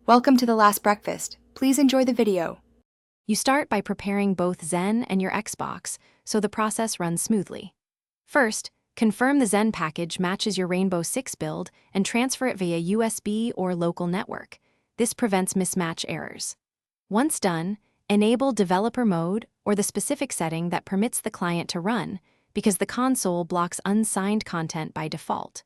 Welcome to The Last Breakfast. Please enjoy the video. You start by preparing both Zen and your Xbox, so the process runs smoothly. First, confirm the Zen package matches your Rainbow 6 build and transfer it via USB or local network. This prevents mismatch errors. Once done, enable developer mode or the specific setting that permits the client to run, because the console blocks unsigned content by default.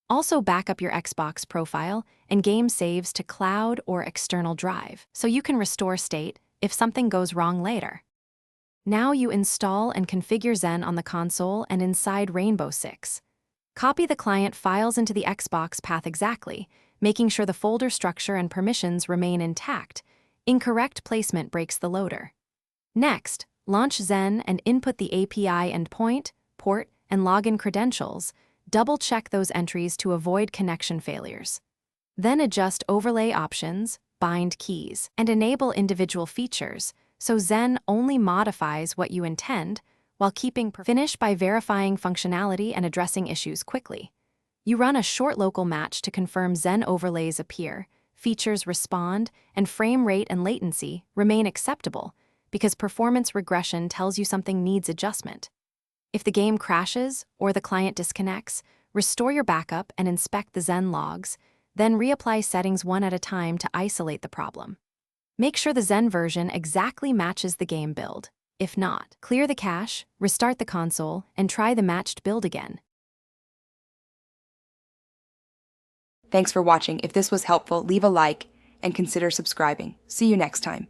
Also back up your Xbox profile and game saves to cloud or external drive, so you can restore state if something goes wrong later. Now you install and configure Zen on the console and inside Rainbow 6. Copy the client files into the Xbox path exactly, making sure the folder structure and permissions remain intact. Incorrect placement breaks the loader. Next, launch Zen and input the API endpoint, port, and login credentials. Double-check those entries to avoid connection failures. Then adjust overlay options, bind keys, and enable individual features, so Zen only modifies what you intend while keeping finish by verifying functionality and addressing issues quickly. You run a short local match to confirm Zen overlays appear, features respond, and frame rate and latency remain acceptable, because performance regression tells you something needs adjustment. If the game crashes or the client disconnects, restore your backup and inspect the Zen logs, then reapply settings one at a time to isolate the problem. Make sure the Zen version exactly matches the game build. If not, clear the cache, restart the console, and try the matched build again. Thanks for watching. If this was helpful, leave a like and consider subscribing. See you next time.